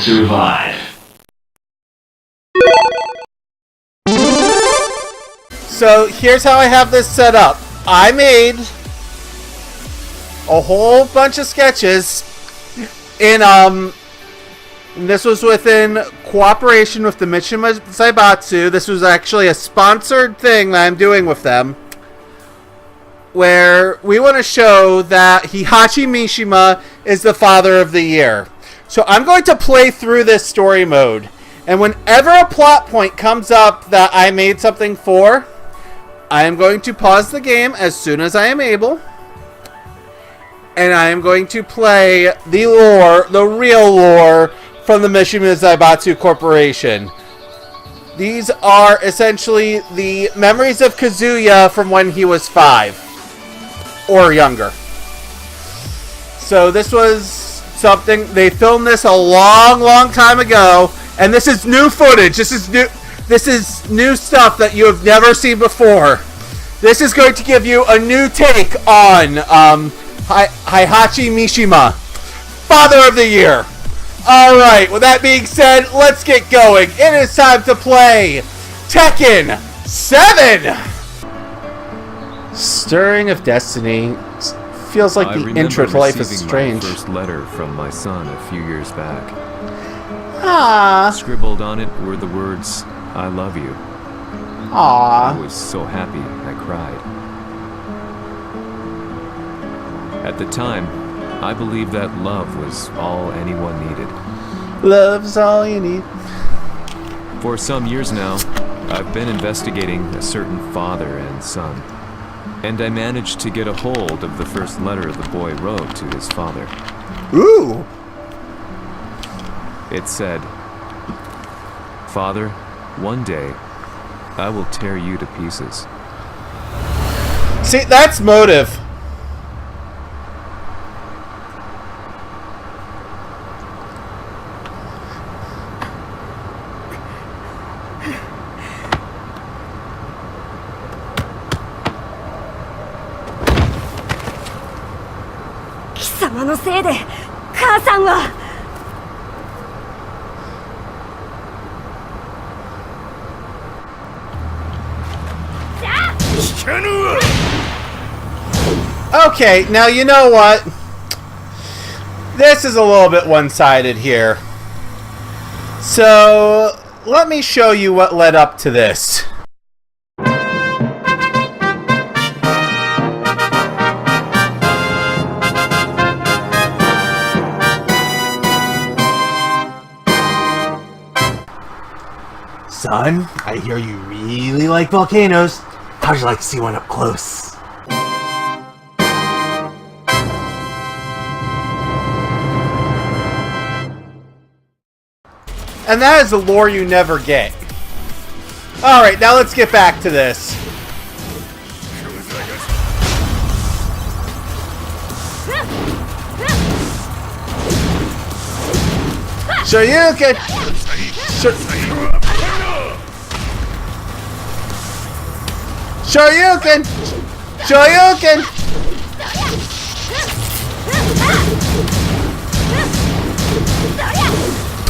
survive. So here's how I have this set up. I made a whole bunch of sketches in this was within cooperation with the Mishima Zaibatsu. This was actually a sponsored thing that I'm doing with them, where we want to show that Heihachi Mishima is the father of the year. So I'm going to play through this story mode, and whenever a plot point comes up that I made something for, I am going to pause the game as soon as I am able, and I am going to play the lore, the real lore, from the Mishima Zaibatsu Corporation. These are essentially the memories of Kazuya from when he was 5 or younger. So this was something, they filmed this a long time ago, and this is new footage. This is new stuff that you have never seen before. This is going to give you a new take on Heihachi Mishima, Father of the Year. Alright, with that being said, let's get going. It is time to play Tekken 7! Stirring of Destiny. Feels like the intro to Life is Strange. My first letter from my son a few years back. Ah. Scribbled on it were the words, "I love you." Ah. I was so happy I cried. At the time, I believed that love was all anyone needed. Love's all you need. For some years now, I've been investigating a certain father and son, and I managed to get a hold of the first letter the boy wrote to his father. Ooh! It said, "Father, one day, I will tear you to pieces." See, that's motive. Okay, now you know what? This is a little bit one-sided here. So, let me show you what led up to this. Son, I hear you really like volcanoes. How'd you like to see one up close? And that is the lore you never get. Alright, now let's get back to this. Shoryuken! Shoryuken! Shoryuken!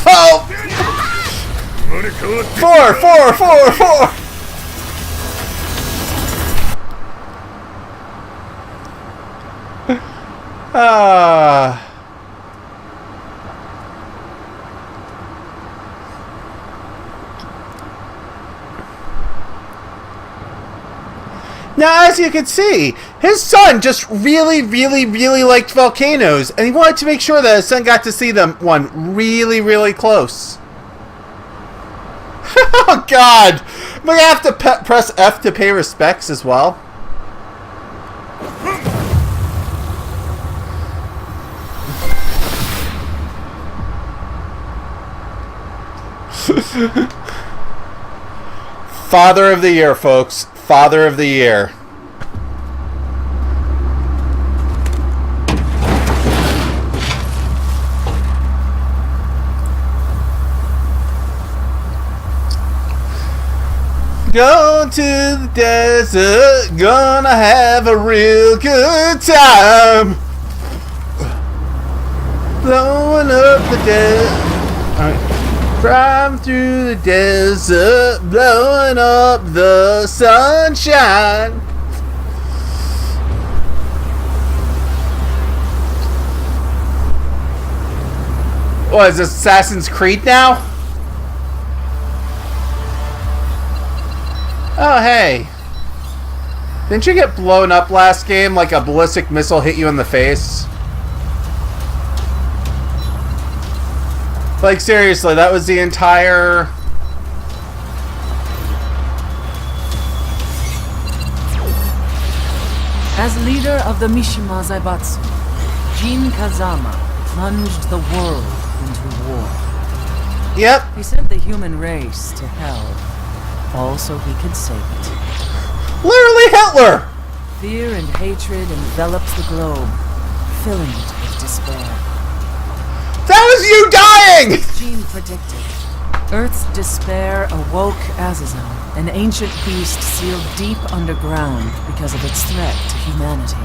Oh! 4! Now, as you can see, his son just really liked volcanoes, and he wanted to make sure that his son got to see them one really close. Oh God! I'm gonna have to press F to pay respects as well. Father of the Year, folks. Father of the Year. Go to the desert, gonna have a real good time. Blowing up the desert. Driving through the desert, blowing up the sunshine. What is this, Assassin's Creed now? Oh, hey. Didn't you get blown up last game like a ballistic missile hit you in the face? Like, seriously, that was the entire... As leader of the Mishima Zaibatsu, Jin Kazama plunged the world into war. Yep. He sent the human race to hell, all so he could save it. Literally Hitler! Fear and hatred enveloped the globe, filling it with despair. That was you dying! As Jin predicted, Earth's despair awoke Azazel, an ancient beast sealed deep underground because of its threat to humanity.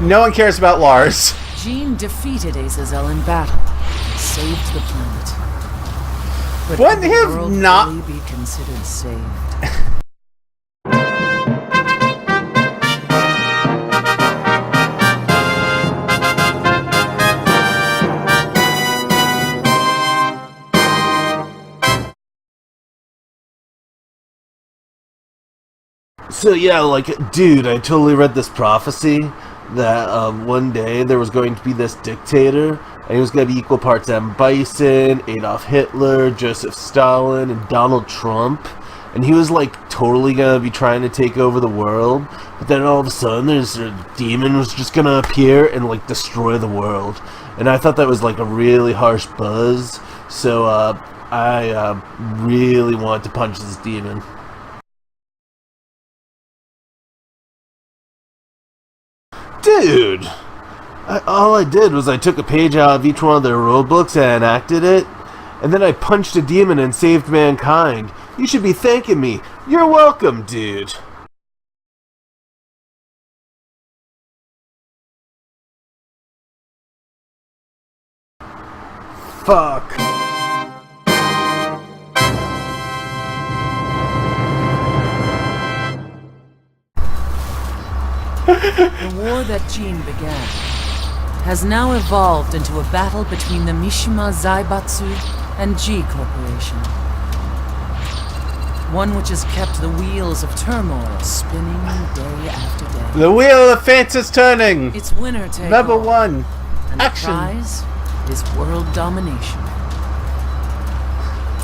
No one cares about Lars. Jin defeated Azazel in battle and saved the planet. But Wouldn't could he the have world not- really be considered saved? So yeah, like, dude, I totally read this prophecy that one day there was going to be this dictator, and he was going to be equal parts M. Bison, Adolf Hitler, Joseph Stalin, and Donald Trump. And he was like totally going to be trying to take over the world, but then all of a sudden there's a demon was just going to appear and like destroy the world. And I thought that was like a really harsh buzz, so I really wanted to punch this demon. Dude, all I did was I took a page out of each one of their rulebooks and enacted it, and then I punched a demon and saved mankind. You should be thanking me. You're welcome, dude. Fuck. The war that Jin began has now evolved into a battle between the Mishima Zaibatsu and G Corporation. One which has kept the wheels of turmoil spinning day after day. The wheel of fate is turning. It's winner take Number all, one. and Action. the prize is world domination.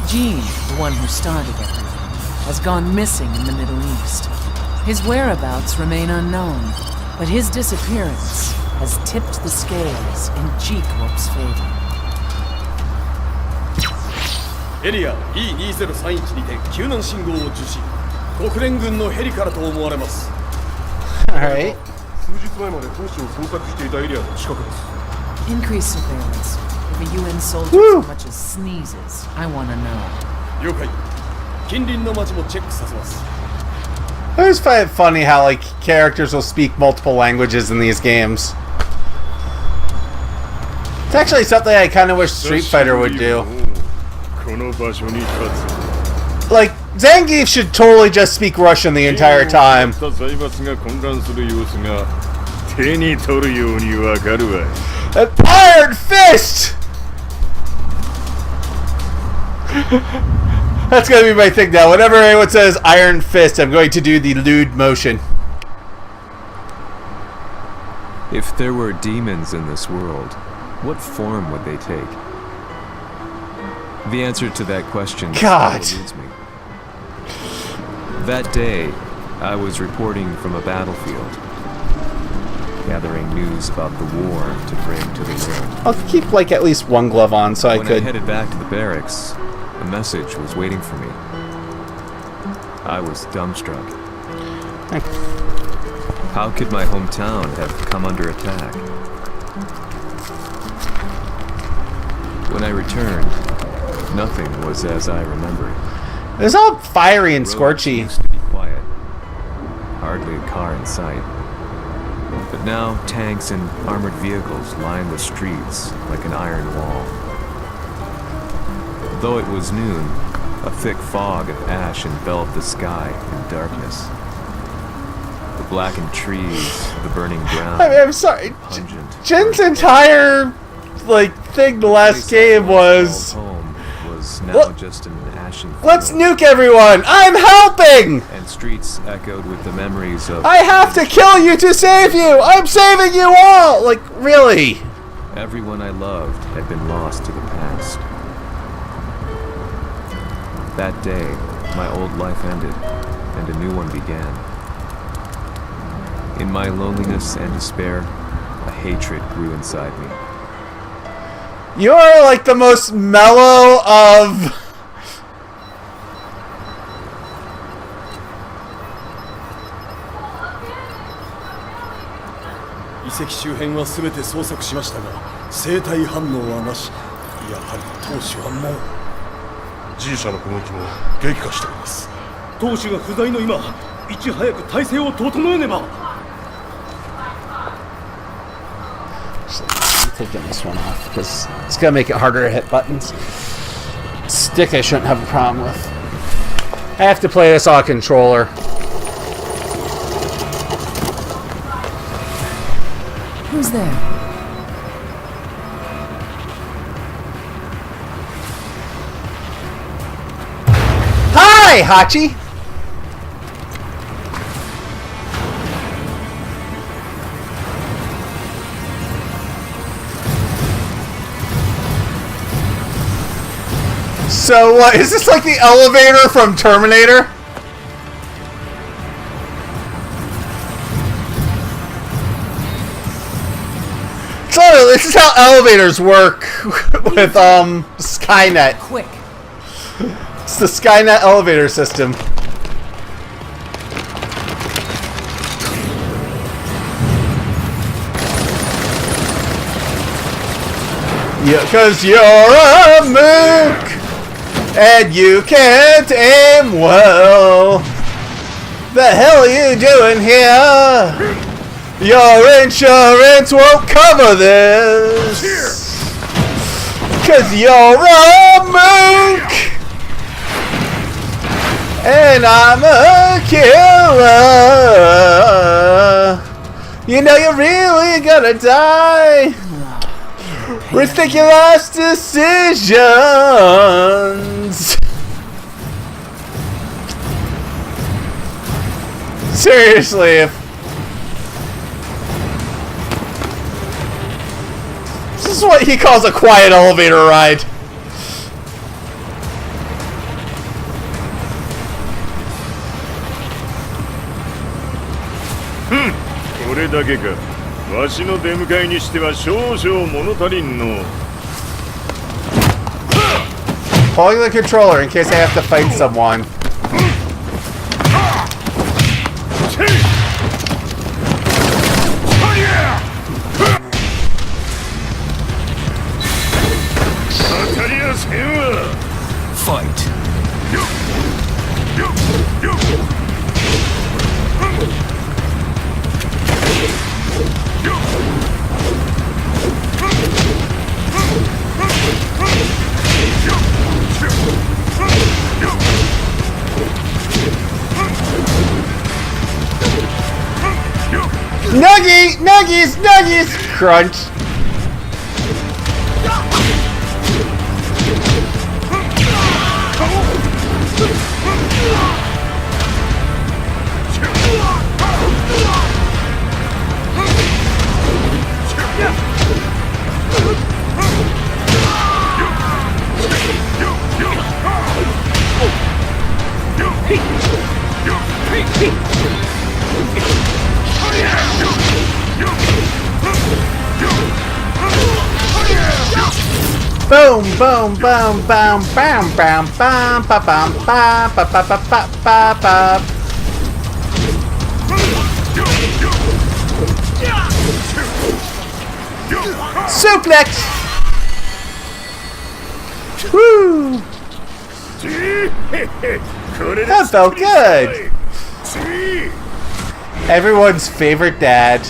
Jin, the one who started everything, has gone missing in the Middle East. His whereabouts remain unknown, but his disappearance has tipped the scales in G-Corp's favor. エリア E2031 にて救難信号を受信。国連軍のヘリからと思われます。 Alright. 数日前まで当初を捜索していたエリアの近くです。 Increased surveillance. If a UN soldier Woo! so much as sneezes, I want to know. 了解。近隣の町もチェックさせます。 I always find it funny how, like, characters will speak multiple languages in these games. It's actually something I kind of wish Street Fighter would do. Like, Zangief should totally just speak Russian the entire time. An Iron Fist! That's gonna be my thing now. Whenever anyone says Iron Fist, I'm going to do the lewd motion. If there were demons in this world, what form would they take? The answer to that question God. still eludes me. That day, I was reporting from a battlefield, gathering news about the war to bring to the world. I'll keep, like, at least one glove on so I When I could... headed back to the barracks, a message was waiting for me. I was dumbstruck. How could my hometown have come under attack? When I returned, nothing was as I remembered. It was all fiery and The roads scorchy. used to be quiet. Hardly a car in sight. But now tanks and armored vehicles line the streets like an iron wall. Although it was noon, a thick fog of ash enveloped the sky in darkness. The blackened trees, the burning ground. I mean, I'm sorry. Pungent. Jin's entire thing the last game was Home was now just an ashen field. let's nuke everyone. I'm helping. And streets echoed with the memories of. I have to kill you to save you. I'm saving you all. Like, really? Everyone I loved had been lost to the past. That day, my old life ended, and a new one began. In my loneliness and despair, a hatred grew inside me. You're like the most mellow of... 遺跡周辺は全て捜索しましたが生体反応はなし。やはり当主はもう G 社の攻撃も激化しています。当主が不在の今いち早く体制を整えねば。 Taking this one off because it's gonna make it harder to hit buttons. Stick I shouldn't have a problem with. I have to play this on a controller. Who's there? Hi, Hachi! So, what, is this like the elevator from Terminator? So, this is how elevators work with, Skynet. Quick. It's the Skynet elevator system. Yeah, 'cause you're a mook and you can't aim well. The hell are you doing here? Your insurance won't cover this. 'Cause you're a mook and I'm a killer. You know you're really gonna die. Ridiculous decisions. Seriously, if this is what he calls a quiet elevator ride. これだけか。わしの出迎えにしては少々物足りんの。 Holding the controller in case I have to fight someone. Fight. Nuggy! Nuggies! Nuggies! Crunch. Boom, boom, boom, boom, bam, bam, bam, ba, bam, ba, ba, ba, ba, ba, ba, ba. Suplex! Woo! That felt good! Everyone's favorite dad.